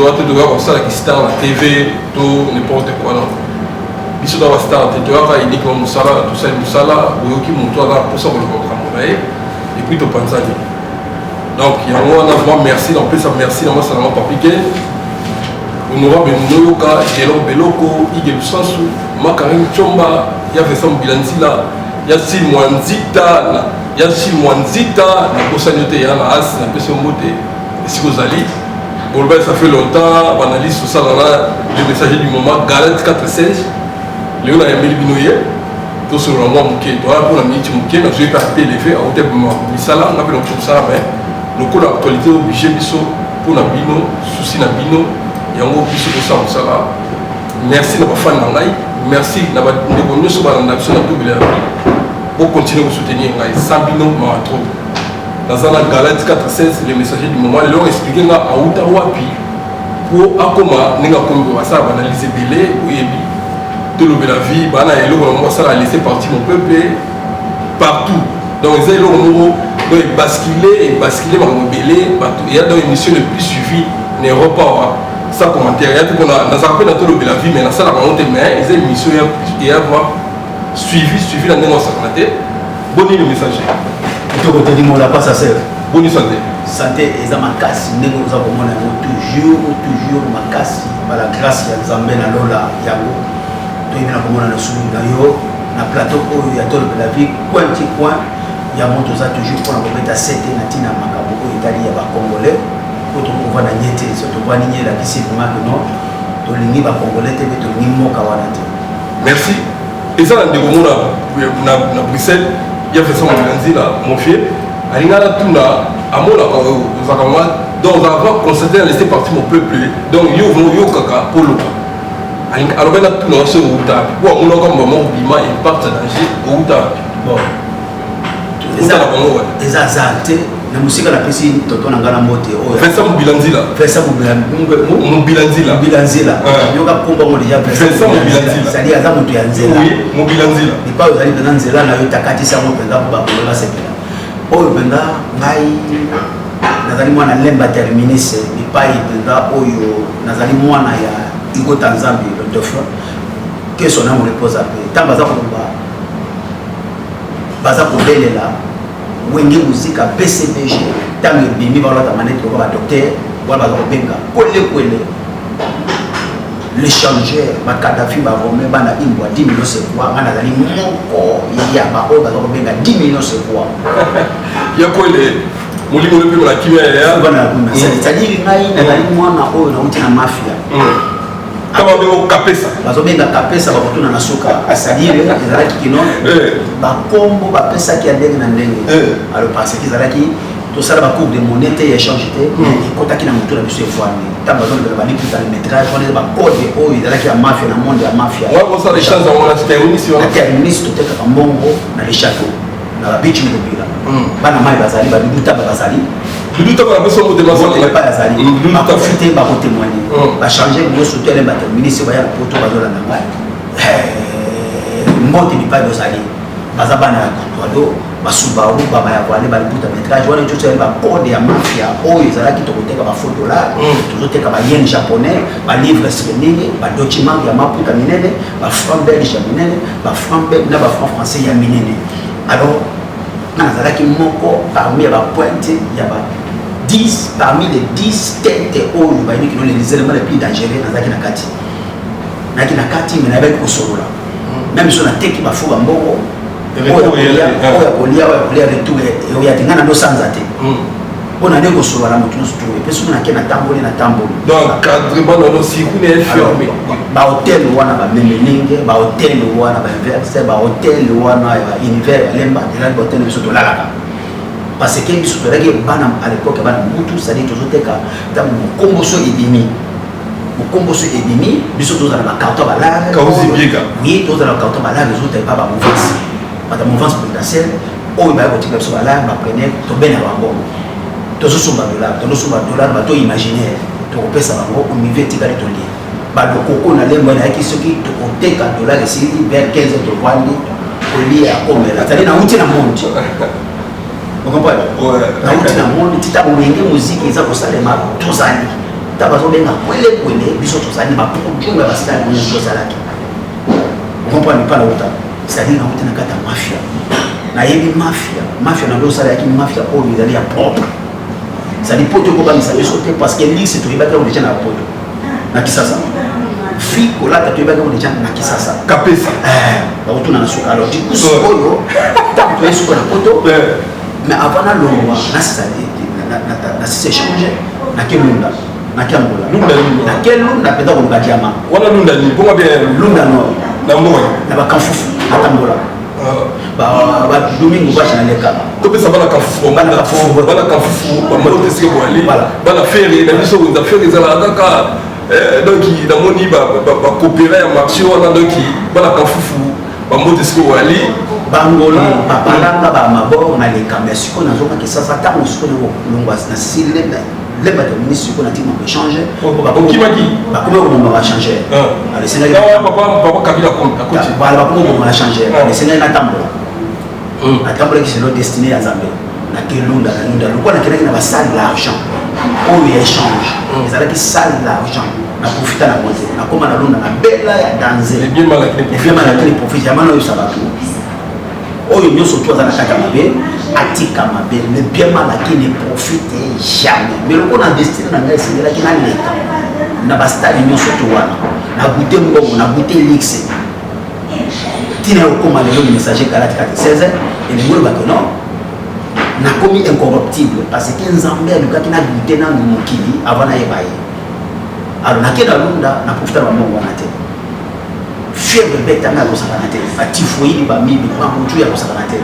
Tu dois avoir ça qui star la TV, tout n'importe quoi non. Il se doit star tu dois avoir uniquement Moussala, tout ça Moussala, ou qui monte là pour ça on le travailler et puis tu penses à lui. Donc il y a un merci, en plus merci dans moi ça m'a pas piqué. Honorable Noyoka, Gelon Beloko, Igel Sansu, Makarim Chomba, il y avait son bilanzila, il y a Sil Mwanzita, il y a Sil Mwanzita, la Bossagnoté, il y a la As, la Pesson Moté, si vous allez. Bon, ça fait longtemps, on analyse tout ça, le messager du moment, Galette 416, Léon a aimé le binoyer, tout ce que l'on a manqué, pour la minute manquée, nous avons été élevé à hauteur de Missala, on appelle comme ça, mais le coup d'actualité obligé, pour la bino, souci la bino, il y a un gros plus de ça, merci de votre fan, merci de votre négociation sur la nation pour continuer à vous soutenir, sans bino, trop. Dans la Galette 416, le messager du moment, ils ont expliqué à Outawapi pour comment nous avons analysé Belé, tout le la vie, ça a laissé partir mon peuple partout. Donc ils ont basculé, Belé, il y a dans l'émission le plus suivie en Europe. Ça commentaire, il y a tout qu'on a dans tout le la vie, mais dans ça, ils ont une émission qui a suivi la négociation. Bonne le messager. On n'a pas ça sert. Bonne santé. Santé et ma casse, nous avons toujours ma casse. Par la grâce, il y a Zambé, Lola, Yago. Nous avons le sous na plateau où il y a tout la vie, point, il y a mon toujours pour la compétence à 7 et Natina Makabo, Italie, il y a Congolais. Pour tout le monde, il y a surtout pas nier la discipline que non, tout le monde Congolais, tout le monde Kawanate. Merci. Et ça, dans Bruxelles, il y a fait ça mon fils, il y a tout là, à mon donc avant constaté laisser partir mon peuple, donc il y a kaka pour le alors il y a tout là sur Outa, pour on a comme moment bima et part danger Outa. Bon. Les azaltés, la musique à la piscine, tonton Angala Moté. Fais ça mon bilanzila. Fais ça mon bilanzila. Bilanzila. Il y a combat mon déjà. Fais ça mon bilanzila. Ça dit à ça mon bilanzila. Oui, mon bilanzila. Il pas aux alliés de Nanzela, na yotakati ça mon penda pour bakola sepela. Oyo penda ngai nazali mwana lemba terminé c'est il pas penda oyo nazali mwana ya Igo Tanzambi le dauphin que son âme repose à paix. Tant baza ko belela wenge muzika PCBG tant bimi ba la manette ko ba docteur wala ba ko benga kole l'échangeur ba Kadhafi ba vome bana imbwa 10 millions c'est quoi ngana zali moko ya ba ko ba ko benga 10 millions c'est quoi ya kole mulimo le pe la kimia ya bana c'est-à-dire ngai na zali mwana oyo na utina mafia kama beko kapesa bazobenga kapesa bakotuna na suka asalire ezalaki kino bakombo bapesaki ya ndenge na ndenge alors parce que ezalaki tosala bacours de monnaie te échange te ekotaki na motu na biso efwani ntango bazolobela balikuta le métrage wana eza bacode oyo ezalaki ya mafia na monde ya mafia terminisi totekaka mbongo na le château na babici mobila bana mai bazali babibutaba bazali pas azali bakofute bakotémoigner bachange nyonso to ele baterminisi baya poto bazolanda ngai mbote bipai bozali baza bana ya kotoado basubaru baba ya voile balibuta métrage wana nyonso ele bacode ya mafia oyo ezalaki tokoteka bafaux dollar tozoteka bayen japonais balivre streaming badocument ya maputa minene bafranc belge ya minene bafranc belge na bafranc français ya minene alors nazalaki moko parmi ya bapointe ya 10 parmi les 10 têtes oyo bayini kino les éléments les plus dangereux nazaki na kati mais nabaki kosolola même so na teki bafu bambongo oya kolia retour oya tingana ndo sanza te mpona nde kosolola na motu nyonso to epe soki nake na tamboli donc cadrement nano sikune fermé bahotel wana bamemelinge bahotel wana bainverse bahotel wana ya univers ya lemba ezali bahotel biso tolalaka parce que biso tozalaki bana à l'époque bana mutu c'est-à-dire tozoteka ntango mokomboso ebimi biso tozala bacarton balare oui tozala bacarton balare ezotala pa bamouvance bata mouvance présidentielle oyo baya kotika biso balare baprene tobena bango tozosomba dollar bato imaginaire tokopesa bango unive etikali tolie balokoko na lembo nayaki soki tokoteka dollar esili vers 15 tovandi kolia akomela c'est-à-dire nauti na monde vous comprenez? Dans le monde, tu as musique, ils ont salé ma tozali. tabazobenga kwele biso tozali baproduit ya basitali nyonso tozalaki comprendre pas la route c'est-à-dire na route na kata mafia na yebi mafia na ndo sala yaki mafia oyo ezali ya propre c'est-à-dire poto ko bamisa biso te parce que lix to yebaka on déjà na poto na kisasa fi ko la to yebaka on déjà na kisasa kapesa ba retourna na suka alors du coup oyo to yesu na poto mais avant na longwa na c'est changer na kelunda na kiambola na kelunda penda ko ngadiama wana lunda ni bonga bien lunda no na mboya na bakamfufu atambola ba domingo ba na leka to pesa bana kafufu bana kafufu ba moto sike boali bana fere na biso nda fere za la kaka donc na moni ba coopérer ya marché wana donc bana kafufu ba moto sike boali bangola bapalanga ba mabo na leka mais siko na zoka kisasa tango siko na longwa na sile les bateaux ministres qu'on a dit on peut changer qui m'a dit comment on va changer le Sénégal papa Kabila compte à côté voilà comment on va changer le Sénégal qui c'est notre destinée à Zambie na kelunda le quoi na kelenda va salle l'argent on y échange ils allaient qui salle l'argent na profiter na monter na comme na lunda na bella ya danser les bien malaki profite ya mano ça va tout oyo nyoso tu azana kaka mabe atika mabe le bien malaki ne profite jamais mais le qu'on a destiné na ngai c'est là qui na leka na bastari nyoso tu wana na goûter mbongo na goûter lix tina okoma le messager Galate 16 et le mot ba que non na komi incorruptible parce que nzambe aluka kina goûter na mukili avant na yebaye alors na kena lunda na profiter ba mbongo na te fièvre bête na ko sakanate fatifoyi ba mi ba mutu ya ko sakanate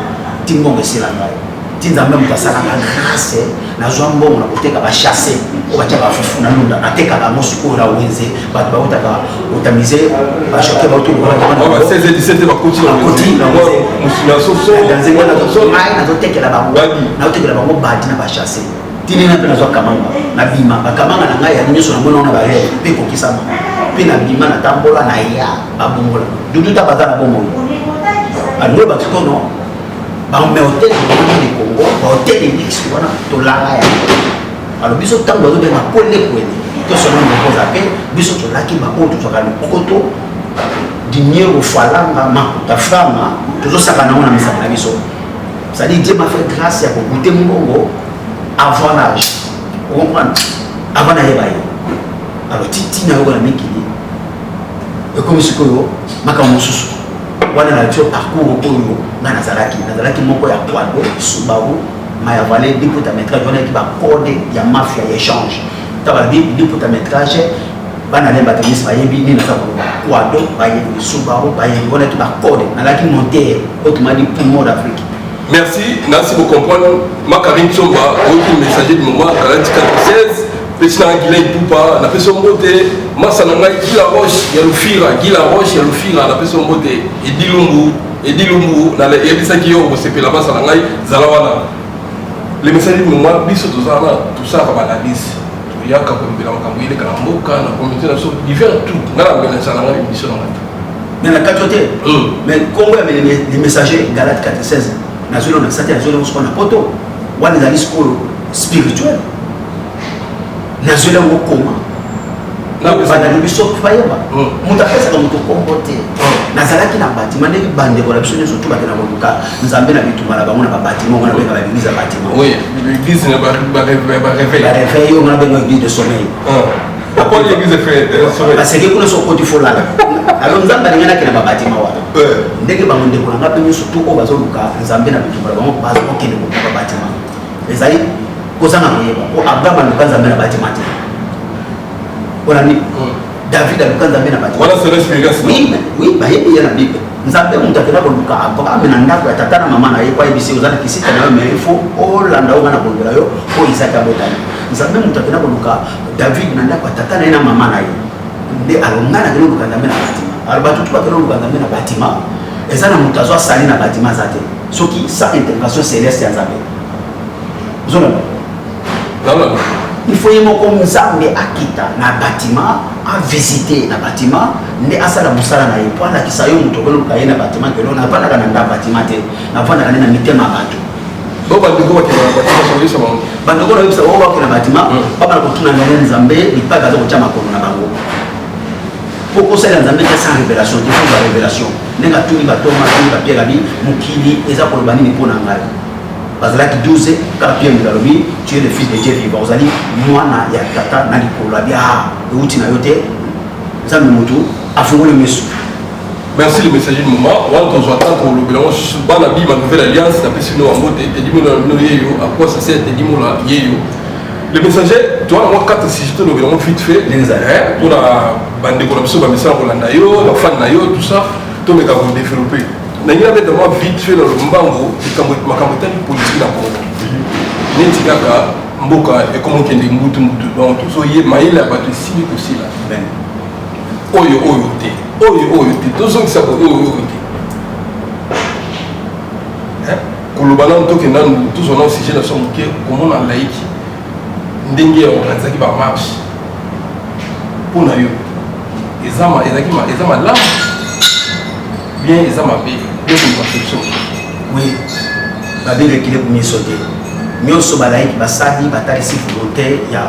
timbongo silanga tinzambe mukasala na grâce na zwambo na koteka ba chasser ko bacha ba fufu na lunda na teka ba mosuko na wenze ba ba utaka utamize ba choquer ba utu ba 16 17 ba continue na musina soso dans zengwa na so mai na zotekela ba na utekela ba badi na ba chasser tinina pe na zo kamanga na bima ba kamanga na ngai ya nyoso na mona na ba re pe ko kisama pina bima na tambola na ya abongola dudu ta bazana bomo alo ba tikono ba me hotel de Congo ba hotel de luxe wana to langa ya alo biso tango zo be ma kwele to solo mo ko zape biso to laki ba ko to ka koto dinero falanga ma ta frama to zo saka na wana misa na biso ça dit Dieu m'a fait grâce ya ko goûter mbongo avant l'âge on comprend avant na yebaye alors titi na yo na mikili et comme ce que yo makambo susu wana na tio parcours oyo na nazalaki moko ya Kwado Subaru maya vale diputa métrage wana ki ba code ya mafia ya échange taba diputa métrage bana lemba tennis ba yebi ni na ko Kwado ba yebi Subaru ba yebi wana ki ba code na laki monter autrement dit pour d'Afrique. Merci pour comprendre. Ma Karine Chomba, aucun messager du moment, Galate 16, petit Anguilay Poupa, la personne beauté, Massananga, Gila Roche, Yalufira, la personne beauté, et Dilumbu, dans les Yabisaki, on s'est fait la Massananga, Zalawana. Les messagers du moment, Bisso, tout ça, va la liste. Il y a quand même la Kamouille, Kalamboka, la communauté nationale, divers tout. Dans la Ménachalanga, une mission dans la mais la qualité, mais combien les messagers Galate 16 na zolo na sati na zolo ko na poto wani za discours spirituel na zolo ko koma na bana ni biso fayeba mutapesa ka muto kombote na zalaki na bâtiment ne bande ko la biso ne surtout ba kana bobuka nzambe na bituma na bango na bâtiment ngana benga ba église bâtiment oui l'église na ba réveil yo ngana benga église de sommeil pourquoi l'église fait parce que kuna so ko tifola alors nzambe ngana kina ba bâtiment wa ndenge bangonde ko nga pe surtout ko bazoluka nzambe na bituma bango bazo ko kende ko ba bâtiment ezali ko sana ko yeba ko Abraham na nzambe na bâtiment te on a mis David a luka nzambe na bâtiment voilà c'est l'explication oui ba yebi ya na bible nzambe mutu akena ko luka Abraham na ndako ya tata na mama na ye kwa ebisi ozana kisita na mais il faut olanda o ngana kondela yo ko Isaac abotani nzambe mutu akena ko luka David na ndako ya tata na mama na ye nde alongana kena luka nzambe na bâtiment alors tout pas que nous regardons dans bâtiment et ça na mutazo sali na bâtiment zate soki sans intervention céleste ya nzambe zona non il faut yemo comme nzambe akita na bâtiment a visiter na bâtiment nde asala musala na ye pour la kisayo muto ko luka ye na bâtiment que l'on a pas na bâtiment te na vana na mitema bato donc bandeko bakena bâtiment sokoyebisa bango bandeko nayebisa bango bakena bâtiment babana kotuna ndenge nzambe lipaka aza kotya makolo na bango po kosalela nzambe te sans révélation te faut ba révélation ndenge atuni batoma atuni bapierre abi mokili eza koloba nini mpo na ngai bazalaki 12 kaka pierre mikalobi tu es le fils de Dieu vivant ozali mwana ya tata na likolo abi euti na yo te nzambe motu afungoli miso. Merci le messager du moment. On va attendre pour le bilan. Dans la Bible, ma nouvelle alliance, la personne en mode à quoi ça sert le messager, tu vois, moi, quand si je te le bilan vite fait, pour la bande de corruption, la mission pour la Nayo, la fan Nayo, tout ça, tout le monde a développé. Nayo avait d'abord vite fait le Mbango, ma campagne politique dans le Congo. Nentikaka, Mboka, et comment qu'il y a des moutons, donc tout ça, il y a Maïla, il y a des signes aussi là. Oyo te te tozongisa oyo te koloba nanu tokenda tozwa na sujet na so moke komona laiki ndenge organizaki bamarche mpona yo eza malamu bien eza mabe bien conception oui babengekile miso te nyonso balaiki basali batalisi volonté ya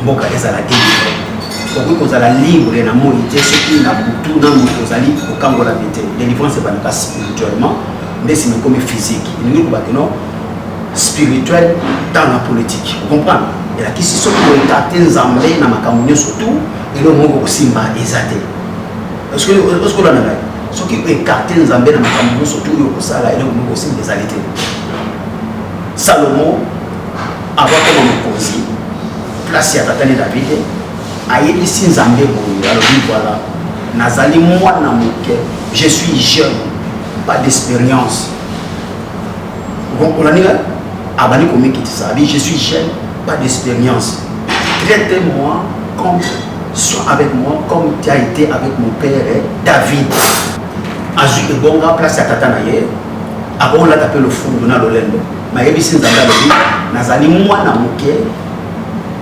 mboka ezala délivre okoki kozala libre na moi te soki na butu na moto ozali kokangola me te délivrance ebandaka spirituellement nde nsima ekomi physique elingi kobaki no spirituel dans la politique ocomprendre elakisi soki oekarte nzambe na makambo nyonso tu eloko moko kosimba eza te oskolana ngai soki oekarte nzambe na makambo nyonso tu oyo kosala eloko moko kosimba ezali te. Salomo avakoma mokonzi place ya tatane David ayebisi nzambe boye alobi voilà nazali mwana moke je suis jeune pas d'expérience onaninga abandi komikitisa abi je suis jeune pas d'expérience traite-moi comme sois avec moi comme tu as été avec mon père David azwi ebonga place ya tata na ye akolata mpe lofundu na lolendo mayebisi nzambe alobi nazali mwana moke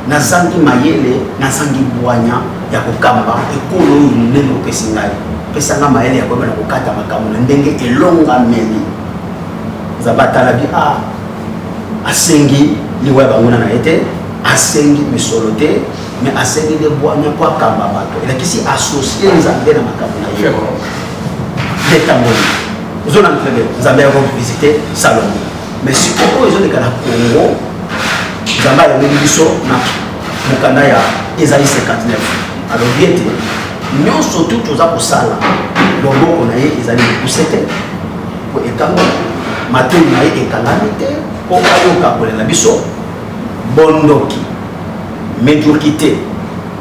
nazangi mayele nazangi bwanya ya kokamba ekolo oyo ndenge opesi ngai pesanga mayele ya koyeba na kokata makambo na ndenge elongameli nzambe atalabi asengi liwaya banguna na ye te asengi misolo te mais asengi nde bwanya mpo akamba bato elakisi associe nzambe na makambo na ye detamboli ozona mfebe nzambe ya kovisite Salomo mais sikoyo ezoleka na Congo nzambe ayambeli biso na mokanda ya ezali 59 alobi ete nyonso tu toza kosala loboko na ye ezali mokuse te po ekangola matoi na ye ekangami te po ayoka kolela biso bondoki médiocrité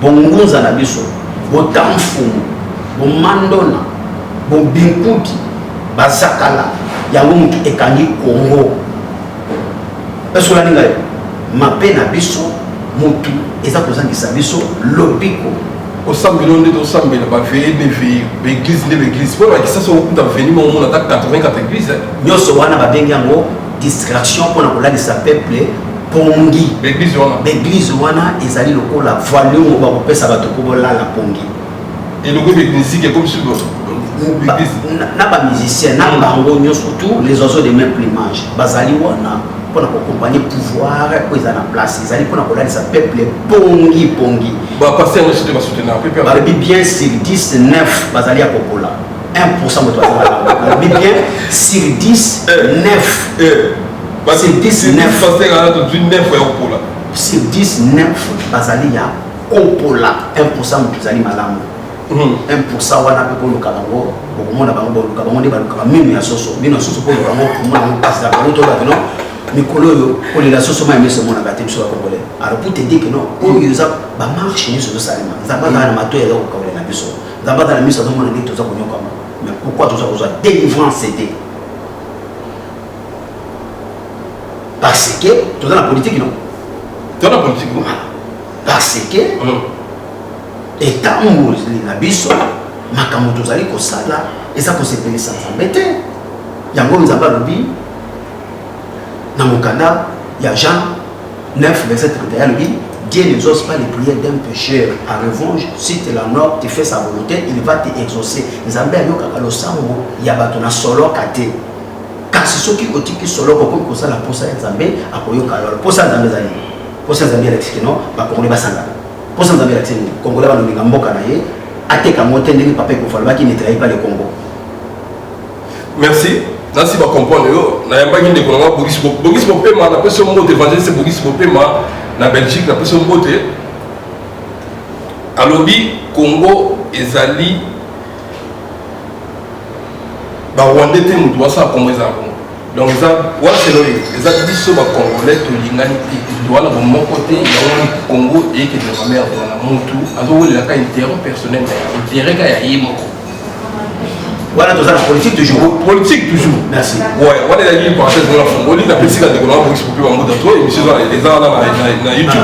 bongunza na biso botamfumu bomandona bobinkudi bazakala yango mutu ekangi Congo esolani ngai mape na biso mutu eza kozangisa biso lobiko osambela nde tosambela baveye beveye baeglise nde baeglise mpo bakisa so okuta veni momona ata 84 église nyonso wana babengi yango distraction mpona kolalisa peuple pongi baeglise wana ezali lokola volume bakopesa bato po bolala pongi eloko baeglise comme si na bamusicien na bango nyonso tout les oiseaux de même plumage bazali wana mpona koaccompagner pouvoir po eza na place ezali mpona kolalisa peuple pongi balobi bien sur 10 9 bazali ya kokola 1% moto balobi bien sur 10 9 sur 10 9 bazali ya kopola 1% moto ezali malamu 1% wana pe koluka bango bokomona bango boluka bango nde balukaka minu ya soso minu ya soso po oluka bango komona bango mpasi na bango tolobaki non mikolo oyo kolela soso ma emeso emonaka te biso bakongole alors pour te dire que non oyo eza bamarche nyonso ezosalema nzambe azala na matoi aza kokabolela biso nzambe azala na miso azomona ndenge toza konyokama mais pourquoi toza kozwa délivrance te parce que toza na politique non parce que etamboli na biso makambo tozali kosala eza kosepelisa nzambe te yango nzambe alobi na mokanda ya Jean 9 verset 31 alobi Dieu n'exauce pas les prières d'un pécheur en revanche si tu l'honores tu fais sa volonté il va te exaucer nzambe ayokaka losango ya bato na soloka te kasi soki otiki solo kokomi kosala posa ya nzambe akoyoka lolo posa ya nzambe ezali posa ya nzambe elakisiki no bakongole basangana posa ya nzambe elakisiki kongole banolinga mboka na ye atekango te ndenge papa ekofa alobaki ne trahi pas le Congo. Merci. Nasi va comprendre yo na yambaki ndeko na Bogis Mopema na peso mbote évangéliste Bogis Mopema na Belgique na peso mbote alobi Congo ezali ba Rwanda te mutu wasa Congo ezali donc ça wa c'est logique ezali biso ba Congolais to lingani te doit na mon côté ya Congo et que de ma mère na mutu azo le ka intérêt personnel intérêt ka ya yimo. Voilà, dans la politique toujours. Politique toujours. Merci. Ouais, on est allé par cette zone là. On dit la politique à décoller pour expliquer en mode d'autres et monsieur les gens là na YouTube.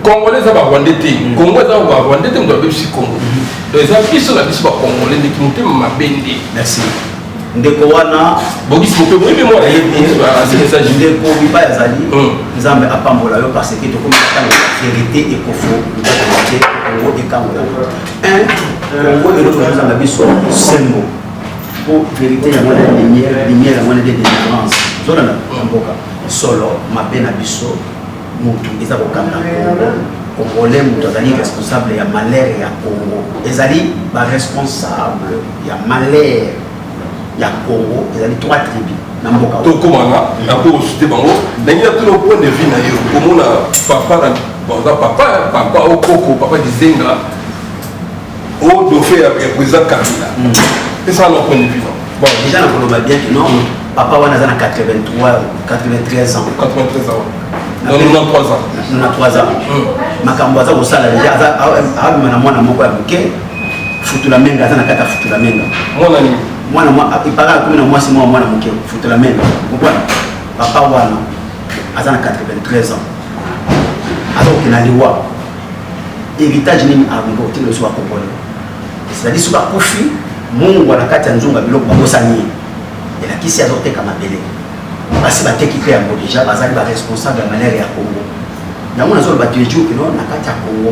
Congolais ça va Rwanda té. Congo ça va Rwanda té on doit aussi Congo. Donc ça qui sont la biso ba Congolais qui nous té ma bende. Merci. Ndeko wana Bogis Mopema oui mais moi c'est message ndeko bipa yazali nzambe apambola yo parce que to comme la vérité et kofo ndako Congo ekangola. Congo et l'autre nzambe biso sembo pour vérité ya mwana lumière ya mwana de délivrance zona na mboka solo mabena biso mutu eza kokanga Congolais mutu azali responsable ya malheur ya Congo ezali ba responsable ya malheur ya Congo ezali trois tribus na mboka to komanga na ko cité bango ndenge tout le point de vue na yo komona papa na bonza papa au koko papa dizenga au dauphin ya président Kabila et ça le point de vue non bon déjà na koloba bien que non papa wana za na 93 ans 93 ans non 93 ans 93 ans makambo aza kosala déjà aza na mwana moko ya moke futula menga aza na kata futula menga mwana ipara kumi na mwasi mwana moke futula menga mwana papa wana aza na 93 ans aza kokena liwa héritage nini abango otile oso bakongole c'est-à-dire soki akufi mungu na kati ya nzungu ya biloko babosani ye elakisi azoteka mabele basi bateki mpe yango déjà bazali baresponsable ya malheur ya Congo yango nazoloba toujours kino na kati ya Congo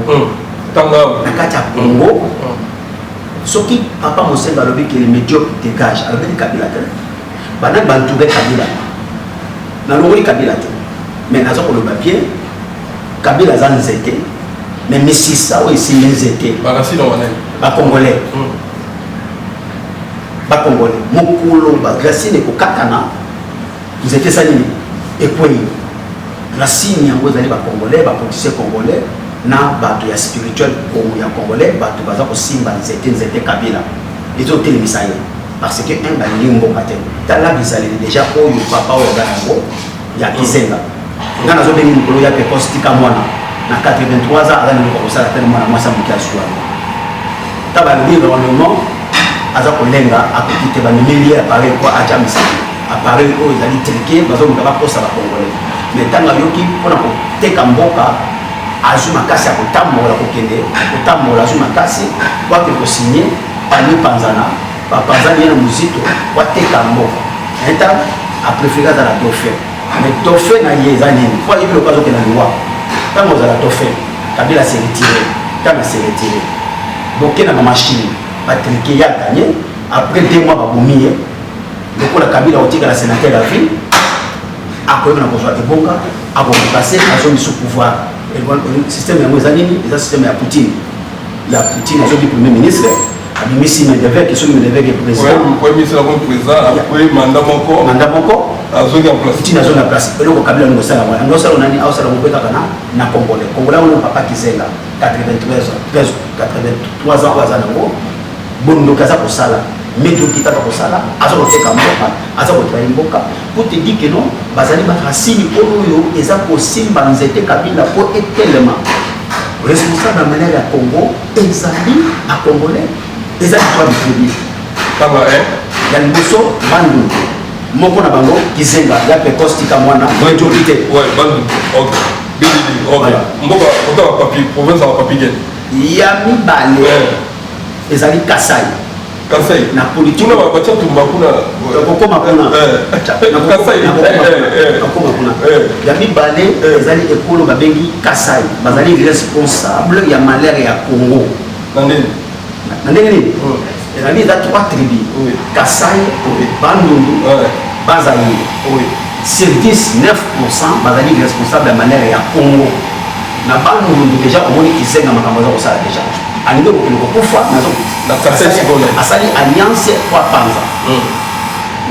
na kati ya Congo soki papa Mosenga alobi ke le médiocre dégage alobeli Kabila te bana bantouré Kabila nalongoli Kabila te mais naza koloba bien Kabila aza nzete mais misisa oyo esimbi nzete bakongolais bakongolais mokolo bagracine ekokatana nzete esali nini ekwei racine yango ezali bakongolais bapoliticien congolais na bato ya spirituel ya congolais bato baza kosimba nzete Kabila ezotelemisa ye parce que un balingi mboka te tala bizaleli déjà oyo papa oyo aza yango ya kizenga nga nazobengi mikolo ya precoce tika mwana na 83 ans aza nakoka kosala tele mwana mwasi amoki azwa ta balobi environnement aza kolenga akoki te bamemeli ye appareil po atya misala appareil oyo ezali trike bazomoka baposa bacongolais mais ntango ayoki mpona koteka mboka azwi makasi ya kotambola kokende kotambola azwi makasi wake kosigne pani panzana bapanzani ye na mozito wateka mboka eta apréféré azala dauphin mais dauphin na ye eza nini po ayebi loka azokenda liwa ntango ozala dauphin Kabila se retiré ntango se retiré boke na bamashine batrike ya gagné après 2 mois babomi ye lokola Kabila otikala sénateur ya ville akoyeba na kozwa ebonga akopasse azongi sous pouvoir système yango eza nini eza système ya Poutine azongi premier ministre abimisi Medvedev soki Medvedev est président après mandat moko azongi en place Poutine azongi en place eloko Kabila ngo sala wana ngo sala nani au sala ngo kaka na congolais wana papa Kizenga 83 ans aza nango bondo kaza kosala médio kitaka kosala aza koteka mboka aza kotrahi mboka pour te dire que non bazali batracini oyo eza kosimba nzete Kabila po etelema responsable ya malheur ya Congo ezali a congolais ezali trois bitribi ya liboso bandu moko na bango Kizenga ya precoce tika mwana majorité mboka otala papier province ya papier ya mibale ezali Kasai na politique kuna bacha tumba kuna kokoma kuna ya mibale ezali ekolo babengi Kasai bazali responsable ya malheur ya Congo na ndenge nini Il y a 3 tribus. Kassai, Bandundu, Bazaï. Sur 10, 9% Bazaï est responsable de la manière à Congo. Na Bandundu déjà, on dit qu'ils ont déjà. À niveau de la Asali Alliance 3 Panza.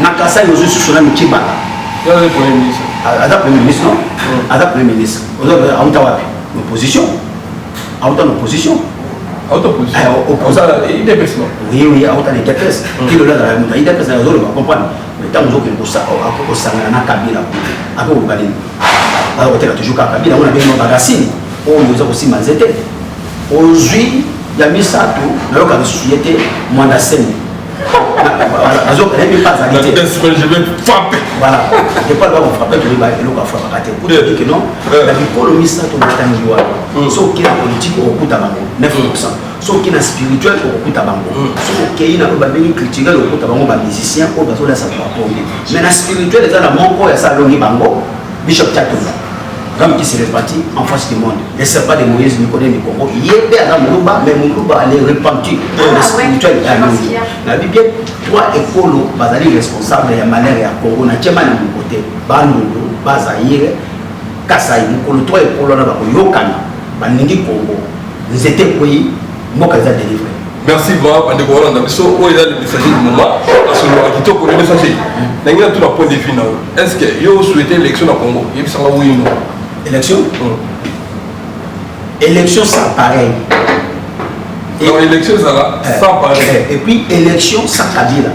Na Kassai, nous sommes sur le Kibala. Adam Premier ministre, non? Adam Premier ministre. Opposition. Opposition. Opposant, il dépêche, non? Oui, il y a autant de dépêches. Qui le l'a dans il dépêche dans la zone, on va comprendre. Mais tant que nous avons ça, on a Kabila. Après, on va aller. Alors, on a toujours Kabila, on a bien nos bagasines. On nous a aussi malzété. Aujourd'hui, il y a mis ça tout. Alors, quand il était moins de scène. Je vais frapper. Voilà. Je ne vais pas frapper, je vais frapper. Pour dire que non, la économie, ça, tout le temps, sauf qu'il y a politique au coup d'Abango, 9%. Sauf qu'il y a spirituel au coup d'Abango. Sauf qu'il y a un culturel au coup d'Abango, un musicien, au cas où ça va tomber. Mais la spirituel, il y a un manque, il y a ça, Bango, Bishop Tchatoula. Comme qui s'est réparti en face du monde. Ne sert pas de Moïse, ni connaît, ni Congo. Il est bien dans Moulouba, mais Moulouba allait repentir. Le spirituel est à nous. La Bible, toi et Polo, Bazali responsable, il y a malheur et à Congo, na tchema na mon côté. Bandundu, Bazaïre, Kassai, Moukoulou, toi et Polo, na bako Yokana, Baningi Congo. Nous étions pays, Mokaza délivré. Merci beaucoup, Bande Corona. So, où est le messager du moment? Parce que nous avons le messager. Nous avons tout le point de vue. Est-ce que vous souhaitez l'élection au Congo? Il y a oui ou non? Élection? Élection sans pareil. Non, élection sans pareil. Et puis élection sans Kabila.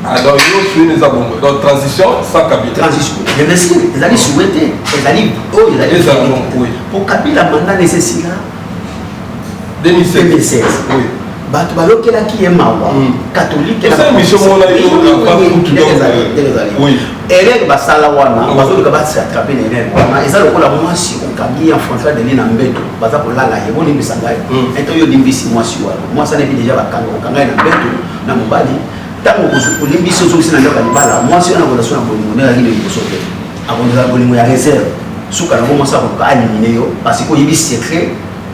Alors, vous souhaitez les abonnés. Donc, transition sans Kabila. Transition. Je me suis dit, ils allaient souhaiter. Ils allaient. Oh, ils allaient. Pour Kabila, mandat nécessaire. 2016. Oui. Bato balokela ki emawa catholique la mission mona oui erreur basala wana bazoluka basi attraper erreur wana eza lokola mwasi okangi en français de lina mbeto baza kolala ye boni bisanga eto yo limbisi mwasi wana mwasi na déjà bakanga okanga na mbeto na mobali tango kulimbisi ozo na ndoka libala mwasi wana kola sona boni mona ile libosote akonza boni ya réserve suka na mwasi ko ka eliminer yo parce que yibi secret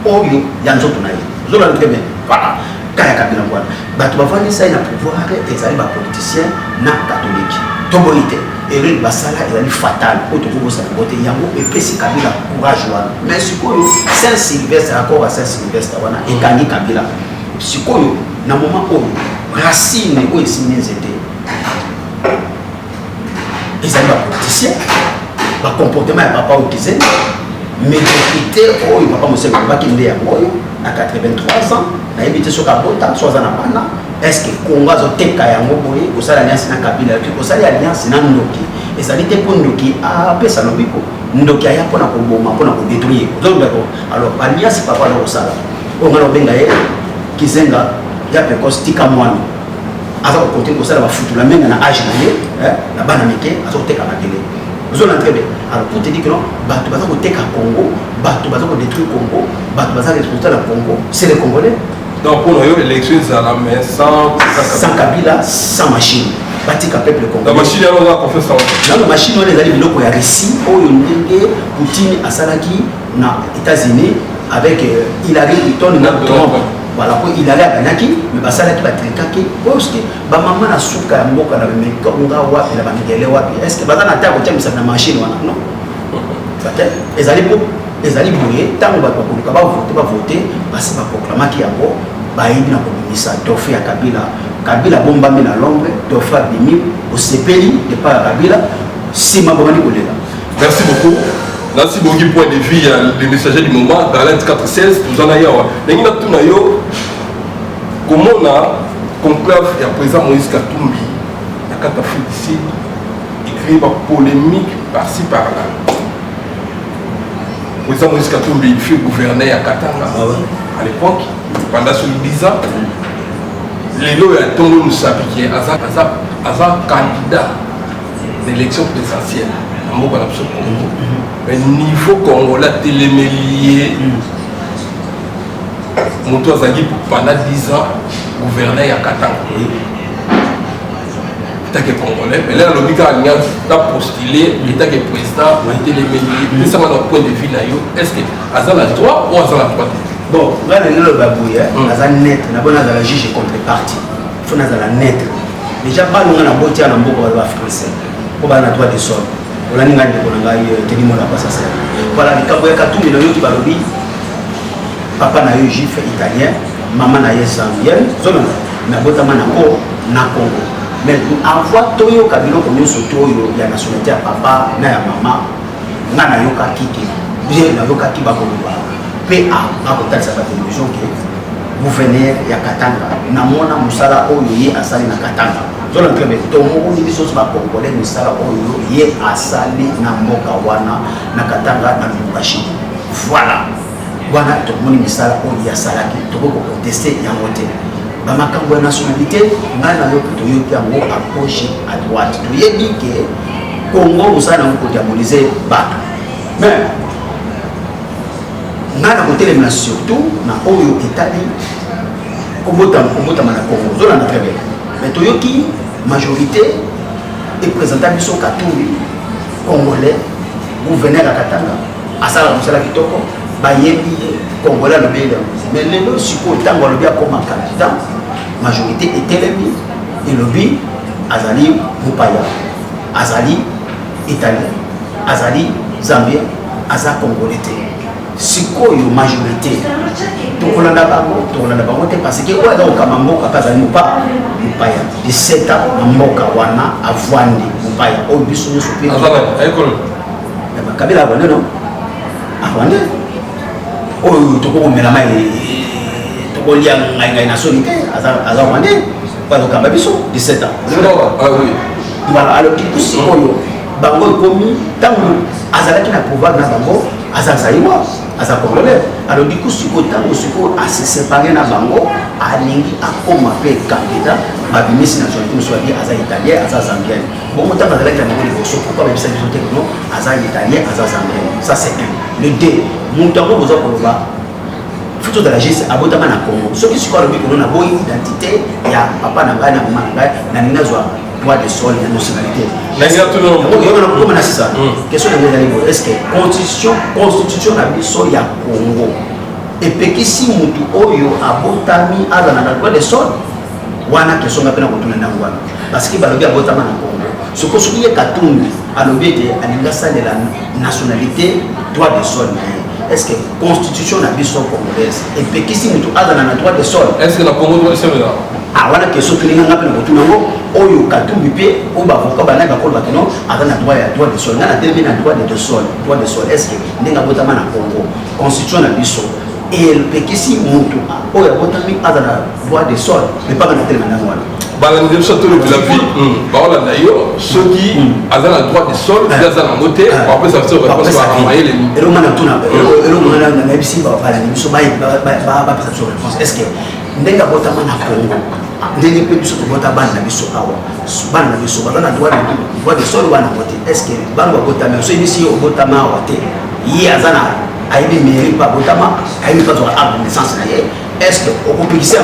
oyo ya nzoto na ye zola très bien voilà kaya Kabila mwana bato bavandi ça na pouvoir ezali ba politicien na catholique toboite erreur basala ezali fatal oto ko bosa bote yango epesi Kabila courage wana mais sikoyo Saint Sylvestre accord à Saint Sylvestre wana ekangi Kabila sikoyo na moment oyo racine oyo esinezete ezali ba politicien ba comportement ya papa okize médiocrité oyo papa moseko bakinde yango oyo à 83 ans, na évité sur Kabota, soit en Amana, est-ce que Congo a été Kayango Boye, ou ça l'alliance na Kabila, ou ça l'alliance na Ndoki, et ça l'était pour Ndoki à Pessalobiko, Ndoki a pour la Koboma, pour la détruire. Alors, l'alliance pas pas dans ça. On a bengaye, qui zenga, ya précoce tika moine. Alors, on continue ça, va foutre la main dans l'âge, la banamike, à sortir à la télé. Vous allez très bien. Alors pour te dire que non, tu vas détruire Congo, tu vas détruire Congo, tu vas responsable du Congo, c'est les Congolais. Donc pour nous, l'élection est à la main sans Kabila, sans machine. Batika peuple congolais. La machine est là, on fait ça. La machine, on est allé biloko ya Russie, Oyonenge, Poutine, Asalaki, na États-Unis, avec Hillary Clinton, Trump. Voilà, pour Hillary a gagné, mais Basalaki va trinquer. Parce que ma maman a souka mboka na meka unga wapi na bangele wapi. Est-ce que bazana ta ko tchemisa na machine wana non? Peut-être ezali boye tango ba voter parce que ba proclamer ki yango ba yini na komisa dofe ya Kabila bombami na Londres dofe bimi au sepeli de par Kabila sima bomani kolela. Merci beaucoup. Merci beaucoup point de vue le messager du moment dans l'Inde 416 nous en ailleurs. Nengina tuna yo comment on a conclave et à présent Moïse Katumbi la catastrophe ici écrit par polémique par-ci par-là. Président Moïse Katumbi il fut gouverneur à Katanga à l'époque pendant 10 ans. Les lois à Tongo nous s'appliquaient à un candidat d'élection présidentielle. Mais niveau congolais télémélié Moutou Azagi pendant 10 ans gouverneur à Katanga. L'État qui est congolais, mais là l'Obika a postulé l'État qui est président télémélié. Mais ça m'a un point de vue est-ce que Azal a droit ou Azal a droit? Bon, là le babouille, Azal net, n'a pas la juge contrepartie. faut nazala net déjà balonga na boti na mboko ba français ko ba na droit de sol on a ninga ndeko na ngai tenimo na pas ça voilà likambo ya katumbi no yoki balobi papa na yo juif italien maman na ye zambienne zona na botama na ko na Congo mais envoie toyo kabilo ko nyoso toyo ya nationalité ya papa na ya mama ngana yoka kiki bien na yoka kiba ko ba pe a kotalisa ba télévision que gouverneur ya Katanga na mona musala oyo ye asali na Katanga zona très bien to mo ni biso ba congolais musala oyo ye asali na mboka wana na Katanga na Lubumbashi voilà wana to moni misala oyo ya salaki to ko contester ya moté ba makambo ya nationalité ngana yo to yo yango à gauche à droite to ye dit que Congo musala ko diaboliser ba mais ngana ko télémina surtout na oyo Italie komota mana Congo zona na très bien mais to yo ki majorité et présentant biso Katumbi congolais gouverneur à Katanga asala musala kitoko bayebi congolais le bien mais lelo siko tango le bien comme candidat majorité etelemi et lobby azali mupaya azali italien azali zambien aza congolais sikoyo majorité tokolanda bango te parce que oyo donc mboka kazali mupaya 17 ans mboka wana avwandi mupaya oyo biso nyonso pe kabila avwande non avwande oyo tokokomela mai tokolia ngai na soni te aza avwande oyo tokamba biso 17 ans voilà alors du sikoyo bango ekomi ntango azalaki na pouvoir na bango azazaiwa aza congolais alors du coup siko tango siko se séparer na bango alingi akoma pe candidat babimisi nationalité soit aza italien aza zambien bon montant azalaki na bango liboso pourquoi babisa biso te non aza italien aza zambien ça c'est un le deux montango boza koloba photo de la geste abotama na Congo soki siko alobi kono na boyi identité ya papa na ngai na mama na ngai na nina zwa droit de sol et nationalité. Question de est-ce que constitution na biso ya Congo et puis si mutu oyo abotami ala na droit de sol wana question na pena kotuna na wana parce que balobi abotama na Congo ce que soki Katumbi alobi te alinga ça de la nationalité droit de sol est-ce que constitution na biso congolaise et puis si mutu ala na droit de sol est-ce que la Congo droit de sol là wana question tulinga ngapi na kotuna ngo oyo Katumbi pe o ba voka bana ba ko ba kino atana droit de sol ngana termine na droit de sol est-ce que ndinga botama na Congo constitution na biso et pekisi mutu oyo botami atana droit de sol mais pas na termine na wana bala ndem soto le la vie baola na yo ceux qui azana droit de sol azana moté après ça se réponse à mailler les et le mana tuna et le mana na bisi ba bala ni biso ba pesa sur réponse est-ce que ndinga botama na Congo ndenge pe biso tobota bana na biso awa bana na biso bazana droit de sol wana moté est-ce que bana botama so ici obotama awa te yi azana aibi mairie pa botama aibi pa to arbre de naissance na ye est-ce que okopikisa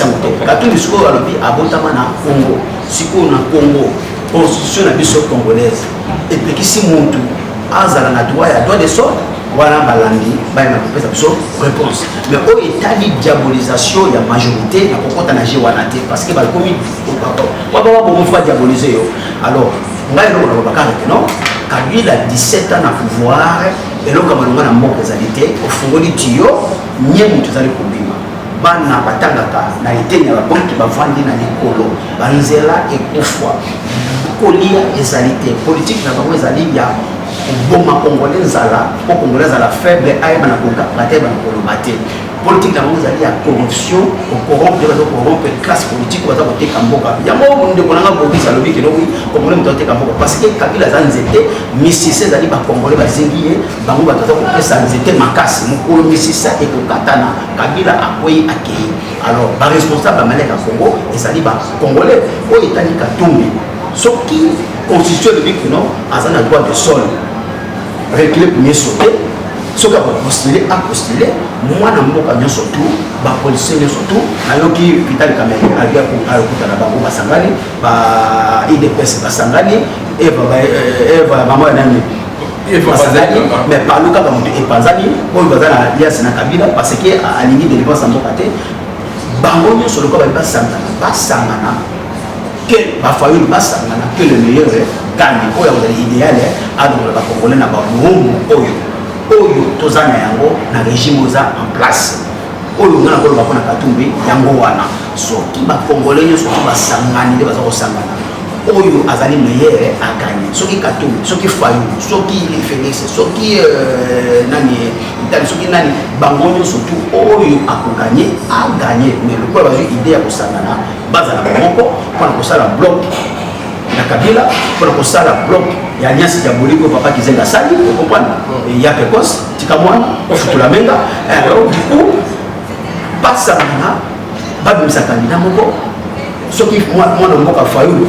moto Katumbi siko alobi abotama na Congo siko na Congo constitution na biso congolaise et puis kisi muntu azala na droit de sol wana balandi bana kopesa biso réponse mais o etali diabolisation ya majorité na kokota na wana te parce que balkomi baba bon fois diaboliser yo alors ngai no na bakara que non Kabila 17 ans na pouvoir et lo kamalonga na mboka ezalité ofungoli tiyo nye mutu zali kobima bana batangaka na etenya ba banki bavandi na likolo banzela ekufwa kolia ezalité politique na bango ezali ya boma congolais zala po congolais zala faible ayeba na kokapate ba kolobate politique na bango ezali ya corruption corrompre classe politique baza koteka mboka yango ndeko nanga bobisa lobi ke lobi congolais mutu ateka mboka parce que Kabila za nzete misisi ezali ba congolais bazingi ye bango bataza kopesa nzete makasi mokolo misisa ekokatana Kabila akoyi akei alors ba responsable maleka Congo ezali ba congolais oyo etali Katumbi soki constitution de que non azana droit de sol reculer premier sauter soki apostuler mwana mboka nyonso tu bapolisier nyonso tu nayoki Vital Kamerhe alikuta na bango basangani ba IDPS basangani eva mama nani mais paluka ba moto epanzani oyo baza na alias na Kabila parce que alingi délivrance mboka te bango nyonso lokola basangana que Bafayoul basangana que le meilleur gagne oyo azali idéal adongola bakongolais na bamomo oyo tozana yango na régime oza en place oyo ngana koloba mpona Katumbi yango wana soki bakongolais nyonso soki basangani nde baza kosangana oyo azali meilleur aganye soki Katumbi soki Fayoul soki Félix soki nani soki nani bango nyonso tu oyo akoganye aganye mais lokola bazwi idée ya kosangana bazala moko mpona kosala bloc na Kabila mpona kosala bloc ya Alliance Diabolique papa Kizenga sali vous comprenez ya précoce tikamwana ofutula menga alors du coup basangana babimisa candidat moko soki mwana mboka Fayoul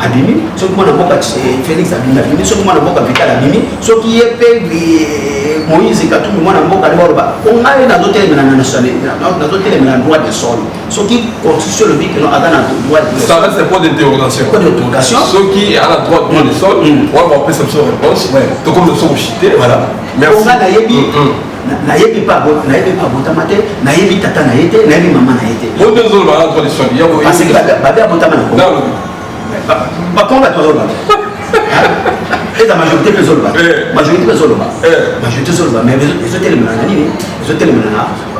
abimi soki mwana mboka Félix abimi soki mwana mboka Vital abimi soki ye pe Moïse Katumbi mwana mboka liba ongaye na zotelemela na nazotelemela droit de sol soki constitution le bic no adana droit de sol ça reste un point d'interrogation soki a la droit de sol on va appeler ça une réponse donc comme nous sommes chités voilà merci nayebi pas botama te nayebi tata na yete nayebi mama na yete bon deux ans ba droit de sol ya parce que ba botama na ko ba konga to ba et la majorité des Zolba mais les hôtels nani les hôtels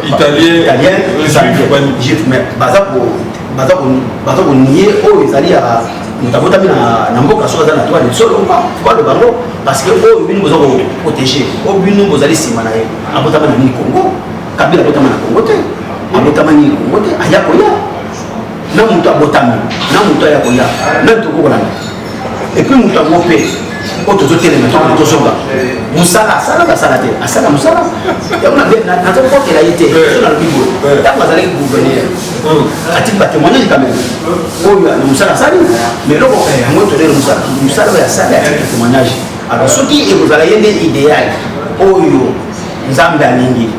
italien mais baza ko nier o ezali ya mutabotami na mboka so za na toi le solo pas le bango parce que o bino bozo protéger o bino bozali sima na ye abotama na ni Congo Kabila abotama na Congo te abotama ni Congo te aya koya na mutu abotami na mutu aya koya na toko na et puis mutu amope auto hôtel na to soba musala sala te asala musala ya una na to ko la yete so na bibo ta bazali gouverner ati ba témoigner quand même oyo na musala sali mais loko ngo to le musala ya sala ya témoignage alors soki e bozala yende idéal oyo nzambe alingi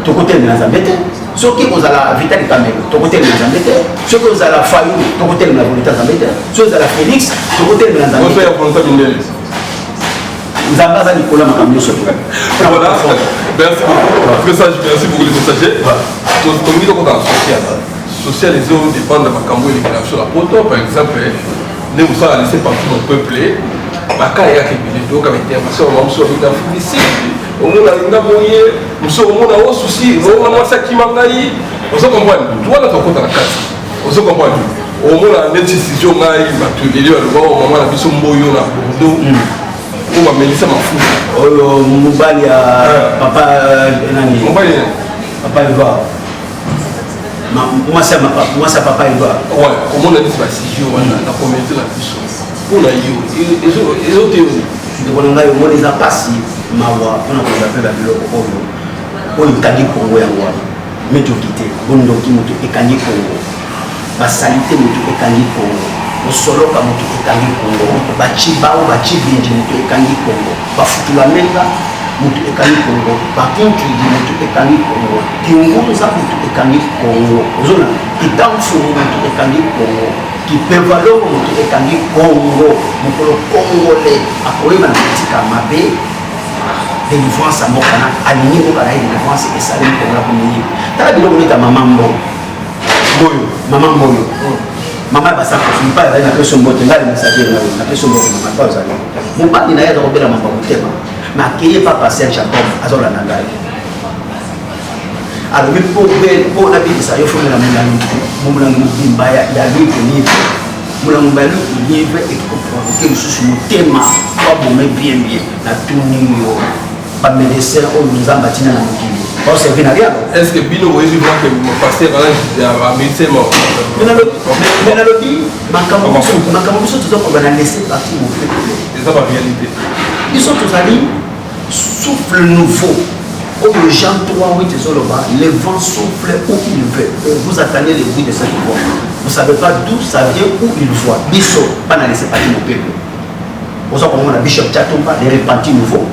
to côté na nzambe te soki ozala Vital Kamerhe to côté na nzambe te soki ozala Fayoul to côté na volonté nzambe te soki ozala Félix to côté na nzambe te volonté bindele Zamba za Nicolas Makamio Soto. Voilà, merci beaucoup les messagers. Donc, nous sommes social. Social, les autres dépendent de Makambo et l'élimination de la poto. Par exemple, nous sommes laissés partout dans le peuple. Bakaya qui est donc avec des personnes, nous sommes dans le ici. Au monde, nous sommes dans le souci. Nous sommes dans le qui m'a dit. Vous comprenez? Toi, là, tu as la carte. Vous comprenez? Au monde, la décision, il va te dire, au moment où la personne moyo na Bordeaux. On va Mélissa Mafoula. Oh, Moubali à papa Nani. Moubali. Papa Eva. Moi, c'est papa Eva. Ouais, comment on a dit ça? Si je vois la communauté la plus pour la yo. Les autres théories. Donc, on a eu mon les apassi. Ma voix, on a fait la ville au Congo. On a dit Congo et moi. Mais tu quittes. On a dit que Kanye Congo. Ma salité, mais Kanye Congo. Solo ka mutu ekangi Congo bachiba ou bachibinji mutu ekangi Congo bafutula menga mutu ekangi Congo bapuntu di mutu ekangi Congo kiunguza mutu ekangi Congo ozona kitamfu mutu ekangi Congo kipevalo mutu ekangi Congo mukolo congolais akoyeba na tika mabe délivrance mokana alingi mokana délivrance esali Congo la komini tala biloko neta mama mboyo Maman va s'accompagner pas avec la question de la question de la cause. Mon père n'a pas de ma thème. Mais qui n'est pas passé à Jacob, à Zola Nangai. Alors, pour la vie de ça, il faut que la Moulan Mbaya, il y a lui qui livre. Moulan Mbaya, il livre et que le sous mon thème, pas pour me bien, la tournée, pas médecin, on nous a bâti dans la moquille. Est-ce que Bino Moïse voit que mon pasteur a médecin mort? Mais dans le dit, ma camouflage, on va laisser partir mon peuple. C'est ça la réalité. Ils sont tous allés, souffle nouveau. Au Jean 3, 8 le vent souffle où il veut. Vous attendez le bruit de cette voix. Vous ne savez pas d'où ça vient, où il voit. Bisso, pas dans laisser partir mon peuple. Vous savez comment on a Bishop Tchatomba, les repentis nouveaux.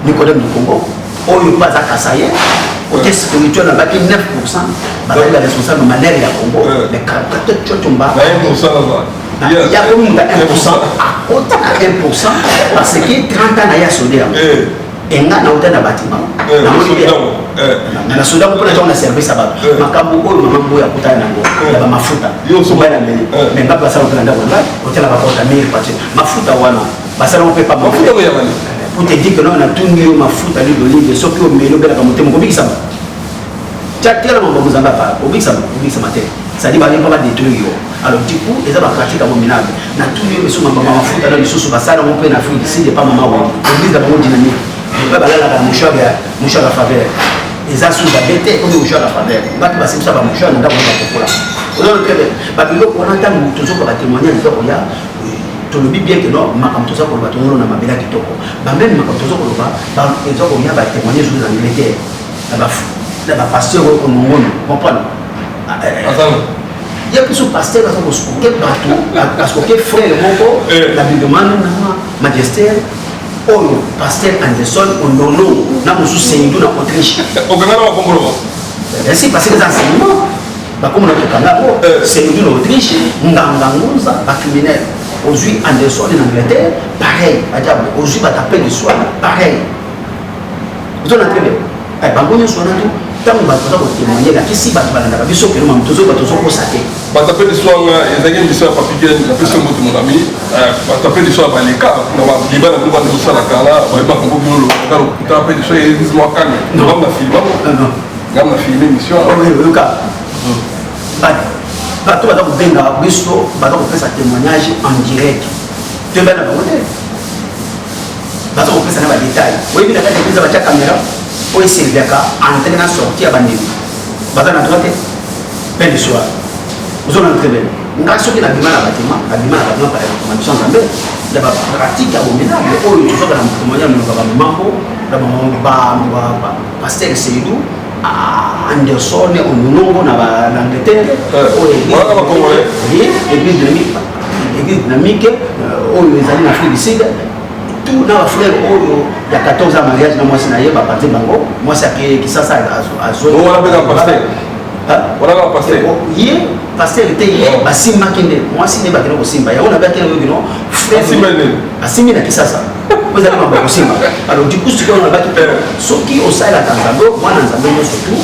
Nicodème du Congo. Oyo pas à Kassaye, côté spirituel, on a 9%, la responsable de manière à Congo, mais quand tu tombes, il y a comme 1%, autant à 1%, parce que 30 ans, il y a soudé. Et là, on a un bâtiment, na soda ko pona na service aba makambo oyo mambo ya kutana nango ya ba mafuta yo so bana mbele mais ngapa sala ko ndako ngai hôtel ba kota mille pati mafuta wana basala ko pepa mafuta ko ya bani pour te dire que non na tungi yo mafuta li d'olive soki o melo bela ka motemo ko bikisa tchakela mambo muzamba pa ko bikisa mate ça dit bali pas détruire yo alors du coup ils ont pratique abominable na tungi yo so mambo mafuta na lisusu basala mo pe na Afrique c'est pas maman wa église da bongo dynamique pas balala ka mouchoir à faveur les asous à bête comme mouchoir à faveur ba ki basimisa ba mouchoir na ndako na kokola on très bien ba bilo ko na tangu toujours ba témoigner ndako ya to le bien que non makam toza ko ba to na mabela kitoko ba même makam toza ko ba ezo ko ya ba témoigner sur l'Angleterre la ba pasteur ko mongono comprendre il y a plus de pasteur qui sont partout parce que frère moko la bigman na majesté oyo pasteur Anderson onono na musu seidu na Autriche okanga na kombo si parce que ça enseignement ba comme na tokanga seidu na Autriche nganga nguza ba criminel aujourd'hui Anderson en Angleterre pareil aujourd'hui ba tapé de soir pareil vous en avez bien ba bonyo soir na tout tant ba toza ko témoigner la kisi ba balanda ba biso que nous tozo ko saté ba tapé de soir ezaki biso pa piquer la personne de mon ami ba tapé de soir ba les cas na ba libana ko ba de sala kala ba ba ko bino lo ka ko tapé de soir ils mo kan non na film non na film émission le cas ba to ba ko benga biso ba ko faire sa témoignage en direct te bana ba wote ba ko faire na ba détail oui bien la ka ba caméra pour essayer de entrer dans sortir à bandit bazar na droite ben de soir vous en très bien ngai soki na bima na bâtiment par recommandation nzambe la pratique abominable oyo tozoka na témoignage na baba mambo na ba pasteur Seydou Anderson onongo na l'Angleterre voilà ba congolais église dynamique oyo ezali na Afrique du Sud tout na frère oyo ya 14 ans mariage na mwasi na ye ba parti bango mwasi qui ça azo on appelle un pasteur voilà un pasteur ye pasteur était ye basimba kende mwasi ne bakena ko simba ya ona bakena yo kino frère asimbi na kisasa vous allez m'en ko simba alors du coup ce qu'on a battu soki osala tanzambo mwana nzambe no surtout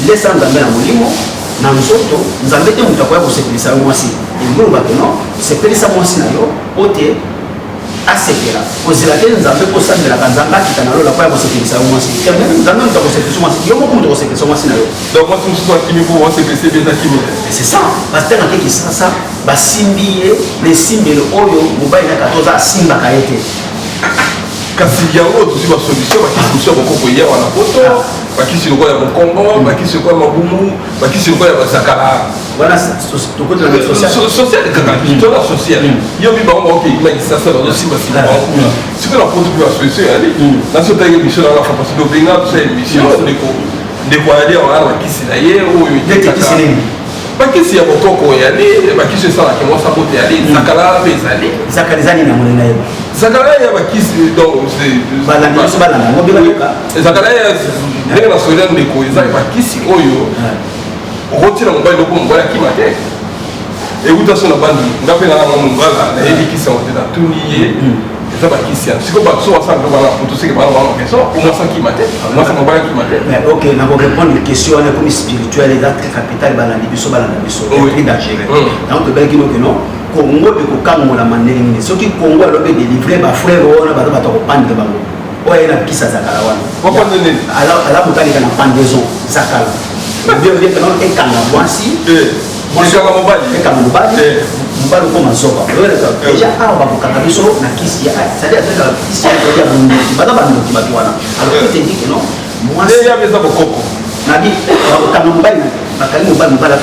laisse nzambe na molimo na nzoto nzambe te mutu akoya ko sepelisa mwasi ngolo bakeno sepelisa mwasi na yo ote asekela kozela te nzambe kosambela kanzambe akita na lola po ya kosekelisa yo mwasi nzambe moto akosekelisa mwasi yo moko moto akosekelisa mwasi na yo donc mwasi mosusu akimi po wasekelisa ebe ezakimi c'est ça paster ake kisasa basimbi ye lesimbelo oyo mobali na 14 asimbaka ye te kasi yango tozwi basolution bakisi mosu ya bokoko ya wana poto bakisi lokola ya mokongo bakisi lokola ya mabumu bakisi lokola ya bazakala voilà tokote na social kaka tola social yo mi bango ok imagisa ça dans simba simba c'est que la photo que la solution ali na so taye mission na la fa parce que benga c'est mission ndeko ali wana bakisi na ye oyo ndeke kisini bakisi ya bokoko ya li bakisi sala ke mo sabote ya li zakala bezali zakalizani na monena ye zakala ya bakisi donc c'est balandi so balanda ngo bika zakala ya ndenge na soya ndeko ezali bakisi oyo okotila mobali loko mobali akima te ekuta so na bandi nga mpe nanga mwa mobala nayebikisa ngo te natuni ye eza bakisi ya siko bato so basala ndo bana poto seke bana bana keso omwasi akima te mwasi mobali akima te ok nakorépondre question wana komi spirituel eza très capital balandi biso balanda biso prix d'agere donc tobelaki noke no kongo ekokangolama ndenge nini soki kongo alobi délivre bafrère wana bato bato akopandre bango oyo ye na bikisa zakala wana ala motalika na pandaison zakala bien que non ekanga mwasi ekanga mobali mobali okoma zoba déjà awa bakokanga biso na kisi c'est-à-dire kisi ya bondoki baza bandoki bato wana alors que te dit que non mwasi eza bokoko nabi bakokanga mobali bakangi mobali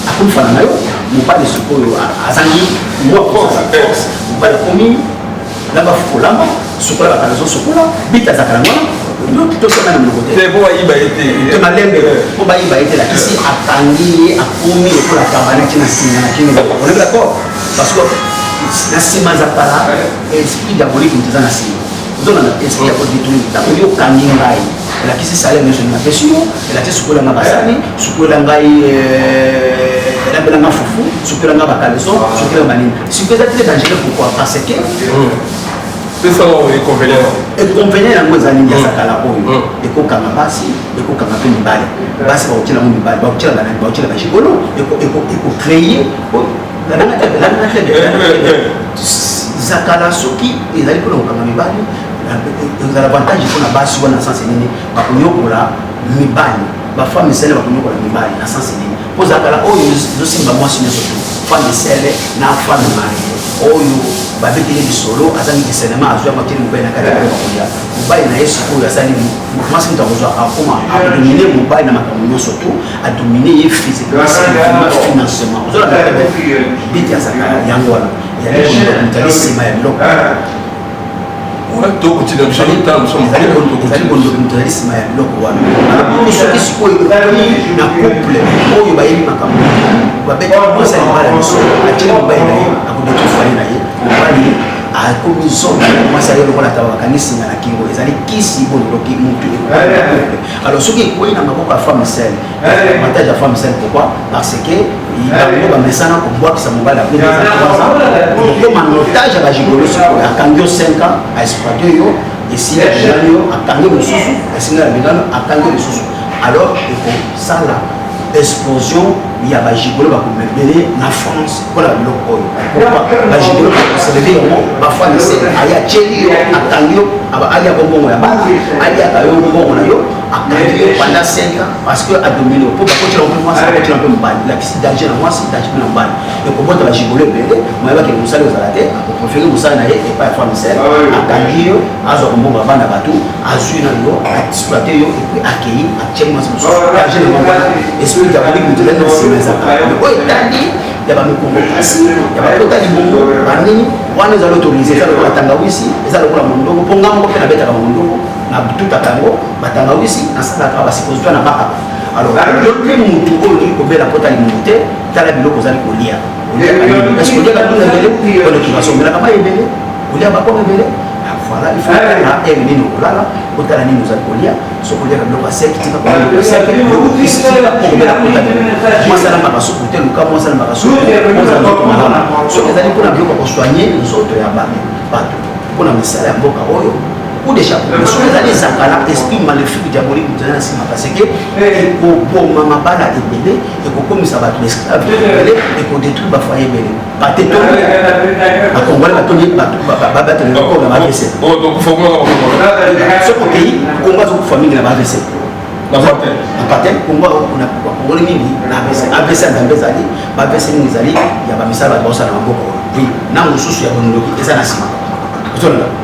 akomifana na yo mobali sikoyo azangi mobali akomi na bafolama sokola bakalazo sokola bita zakala ngwana tokana na monoko te po bayiba ete te malembe po bayiba ete lakisi akangi akomi lokola kabanaki na nsima na kino on est d'accord parce que na nsima zakala esprit diabolique moto eza na nsima ozona na esprit ya kodétruire ntango yo okangi ngai elakisi salaire nyonso napesi yo elakisi sukolanga basani sukolanga elambelanga fufu sukolanga bakaleson sukolanga banini siko eza très dangereux pourquoi parce que c'est ça l'inconvénient. Inconvénient yango ezali ya sakala oyo ekokanga basi ekokanga pe mibale basi bakotiela ngo mibale bakotiela banani bakotiela bashikolo ekocreye zakala soki ezali mpona kokanga mibale ezala avantage mpona basi wana na sens nini bakonyokola mibali bafemme esele bakonyokola mibali na sens nini mpo zakala oyo ezosimba mwasi nyonso tu femme esele na femme marie oyo babeteli lisolo azali kisenema azwi amateli mobali na kati ya bakolia mobali na ye sikoyo asali mwasi moto akozwa akoma adomine mobali na makambo nyonso tu adomine ye physiquement financement ozolaka beti ya zakala yango wana ezali nsima ya biloko ezali nsima ya biloko wana soki sikoyo na couple oyo bayebi makambo babeti mwasi alibala miso atieli mobali na ye akodetofali na ye mobali akomi zonga mwasi aye lokola ata bakanisinga na kingo ezali kisi bololoki mutu alors soki ekoyi na maboko ya femme sel avantage ya femme sel pourquoi parce que bango bamesana kobwakisa mobali apres 2 ans okoma notage ya bagigolo sikoyo akangi yo 5 ans aexploite yo esili ya bilano yo akangi mosusu esili ya bilano akangi mosusu alors ekosala explosion ya bagigolo bakomebele na France mpona biloko oyo bagigolo bakoseleve yango bafane se aya tieli yo akangi yo ali yako mbongo ya bana ali yaka yo mbongo na yo akangi yo pendant 5 ans parce que adomine yo mpo bakotela mpe mwasi bakotela mpe mobali lakisi danger na mwasi danger mpe na mobali ekobota bagigolo ebele moyebaki mosali ozala te akoprefere mosali na ye epai ya femme sel akangi yo azwa kombongo ya bana bato azwi na yo aexploite yo epui akei atie mwasi mosusu danger na mobali esprit diabolique mutuelle na nsima ezaka oyo etandi ya bamikongo kasi ya bakota libongo banini wana eza autorisé eza lokola tangawisi eza lokola mondongo mpo ngambo mpe nabetaka mondongo na tutaka yango batangawisi nasalaka basuppositoire na makaka alors mpe mutu oyo olingi kobela mpo talingo te tala biloko ozali kolia est-ce koliaka ndunga ebele onoki basombelaka mai ebele kolia bakoma ebele voilà il faut na ere nini okolala otala nini ozali kolia soki oliaka biloko aseki tika kokobela kota mwasi alambaka supu te luka mwasi alambaka supu oza nzoto malamu soki ezali mpona biloko kosoigne nzoto ya bato mpona misala ya mboka oyo coup de chapeau soki ezali ezakala esprit maléfique diabolique mutana na nsima parce que ekoboma mabala ebele ekokomisa bato esclave ebele ekodétruire bafoye ebele bate to bakongole batoni babatelekoga bavc soki okei kongo azokufa mingi na bavc apate kongo bakongole mingi na avc ndambe ezali bavc mingi ezali ya bamisala bato baosala na maboko oyo na mosusu ya bonoloki eza na nsima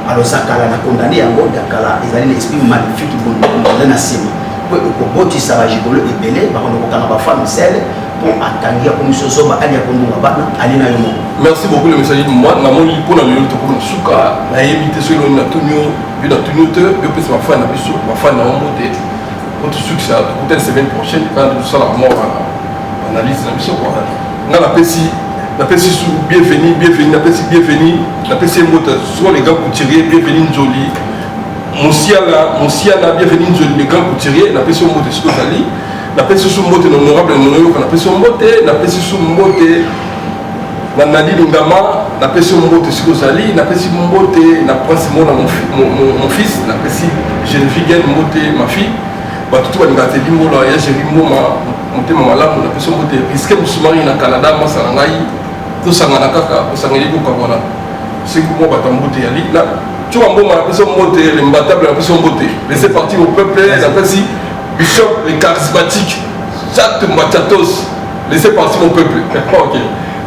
alors zakala na condamné yango yakala ezali na esprit maléfique bonza na nsima po ekobotisa bagigolo ebele bakondo kokanga bafemme sele po atangi ya komisio zoba ali ya kombonga bana ali na yo moko. Merci beaucoup le message moi namoni mpona lelo tokona suka nayebi te soki eloni na tunio yo na tunio te yo mpesa bafane na biso bafane na bango te po tosukisa tokutani semaine prochaine kana tosala mort analyse na biso kwa nga napesi su bienvenue napesi bienvenue napesi mota soit les grands couturiers bienvenue Nzoli Monsiala bienvenue Nzoli les grands couturiers napesi mota siko zali napesi su mbote na honorable noyoka napesi mbote napesi su mbote na Nadine Ngama napesi mbote siko zali napesi mbote na prince mona mon fils napesi Geneviève mbote ma fille batutu balingaka te limbola ya Jérémy Mboma motema malamu napesi mbote risque musumari na Canada masala ngai tosangana kaka osangeli kokabona soki mo bato mbote yali na tioka mboma napesi mbote le mbatable napesi mbote laissez partir au peuple napesi bishop le charismatique Jacques Mbatiatos laissez partir mon peuple ok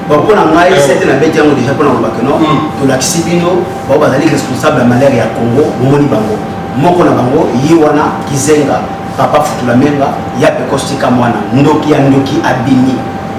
bon mpona ngai sete na beti yango déjà mpona kolobaka no tolakisi bino bao bazali responsable ya malere ya Congo momoni bango moko na bango ye wana Kizenga papa Futula Menga ya pekostika mwana ndoki ya ndoki abini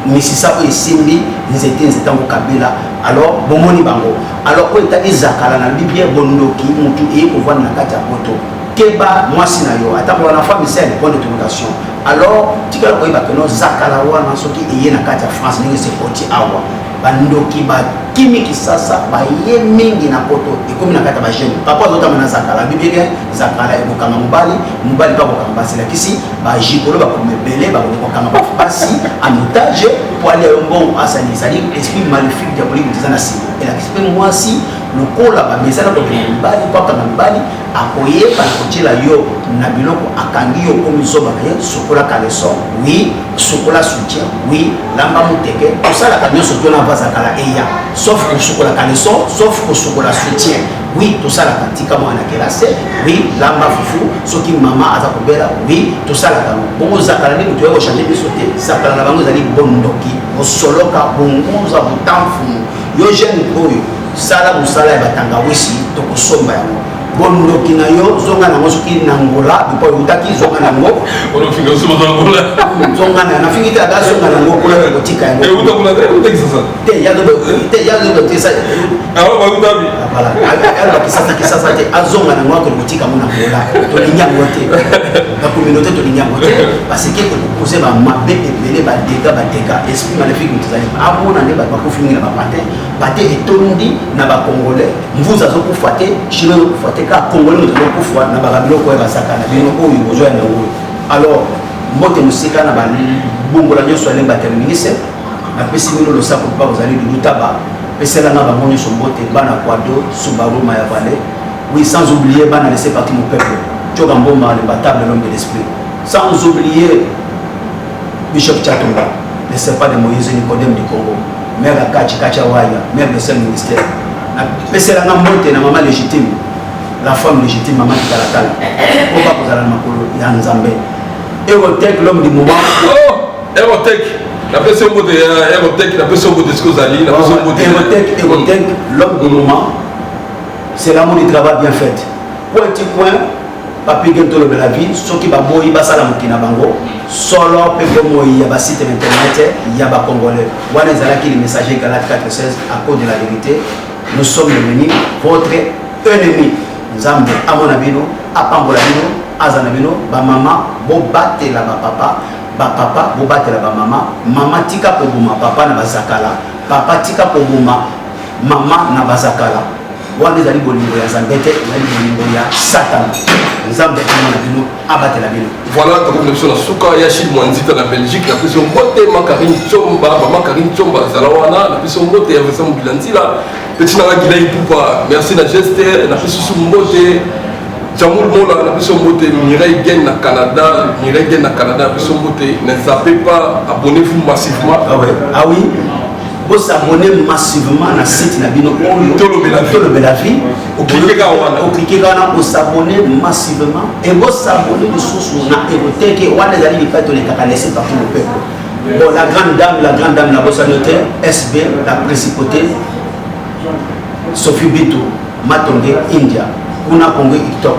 misisa oyo esimbi nzete yango kabila alors bomoni bango alors oyo etali zakala na bibie bondoki mutu eye kovanda na kati ya poto keba mwasi na yo ata mwana femme c'est un point d'interrogation alors tikala koyeba keno zakala wana soki eye na kati ya France ndenge sekoti awa bandoki bakimi kisasa baye mingi na poto ekomi na kati ya bagene papa azotama na zakala bibie zakala ekokanga mobali mpa kokanga basi lakisi bagikolo bakomebele bakokanga basi anotage po alia yo mbongo asali ezali esprit maléfique diabolique eza na nsima elakisi mpe mwasi lokola bamesana kobela mibali papa na mibali akoyeba na kotiela yo na biloko akangi yo komi zoba na ye sokola kaleson oui sokola soutien oui lamba moteke tosalaka nyonso tona vazakala eya sauf kosukola kaleson sauf kosukola soutien oui tosalaka tika mwana kelase oui lamba fufu soki mama aza kobela oui tosalaka bongo zakala ni mutu ya kochange biso te zakala na bango ezali bondoki osoloka bongoza botamfumu yo jeune oyo sala mosala ya batanga wisi tokosomba yango bondoki na yo zonga nango soki na ngola bipo utaki zonga nango onofika osoba na ngola zonga na nafingi te aga zonga nango kuna kotika yango uta kuna te sasa te ya do te sa awa ba utabi voilà ala kisasa te azonga nango ko kotika mona ngola to linyango te la communauté to linyango te parce que ko poser ba mabe ebele ba dégâts esprit maléfique mutazali amona ne ba kofingira ba paté etondi na ba congolais mvuza zo kufate chino zo kufate ka congolais zo kufa na ba biloko ya basaka na bino oyo bozoya na oyo alors mbote musika na ba bongola nyoso ale ba terminise na pesi mino lo sako pa bozali lutaba pesela na ba monyo so mbote bana kwado Subaru Mayavale oui sans oublier bana laisser partir mon peuple Tchoga Mboma le batable l'homme de l'esprit sans oublier Bishop Chatumba le serpent de Moïse Nicodème du Congo mère Kachawaya, mère de Saint-Ministère. Pesela na monte na maman légitime, la femme légitime, maman de Kalatala. Pourquoi vous allez m'appeler Yanzambe? Erotech, l'homme du moment. Oh, Erotech. La personne de Erotech, la personne de Skozali, la personne de Erotech, l'homme du moment. C'est l'amour du travail bien fait. Point. Papi Gento le la vie, ceux qui va mourir, basala mukina bango, solo pepe mourir, y'a ba site internet, y'a ba congolais. Voilà les alaki les messagers Galat 4:16 à cause de la vérité. Nous sommes devenus votre ennemi. Nzambe amonabino, apambolabino, azanabino, ba mama, bo bate la ba papa, bo bate la ba mama tika kobuma papa na bazakala, papa tika kobuma mama na bazakala. Voilà les alliés bolingo ya Zambete, les bolingo ya Satan. Nzambe amona bino abatela bino. Voilà comme nous sommes suka ya Chine Mwanzita na Belgique, la personne moté Makarine Chomba, Makarine Chomba Zalawana, la personne moté ya Vincent Bilantila, petit nanga Guilaï Poupa, merci na geste, la personne moté Jamoul Mola, la personne moté Mireille Gen na Canada, la personne moté, ne zappez pas, abonnez-vous massivement. Ah oui. Vous s'abonnez massivement à site Nabino Tolo Belavi. Vous cliquez là, vous s'abonnez massivement et vous s'abonnez de source na Erotech et on a des amis qui les laisser partout le peuple. Bon, la grande dame, la bossa notaire, SB, la principauté, Sophie Bito, Matonge, India, Kuna Congo, Ictok.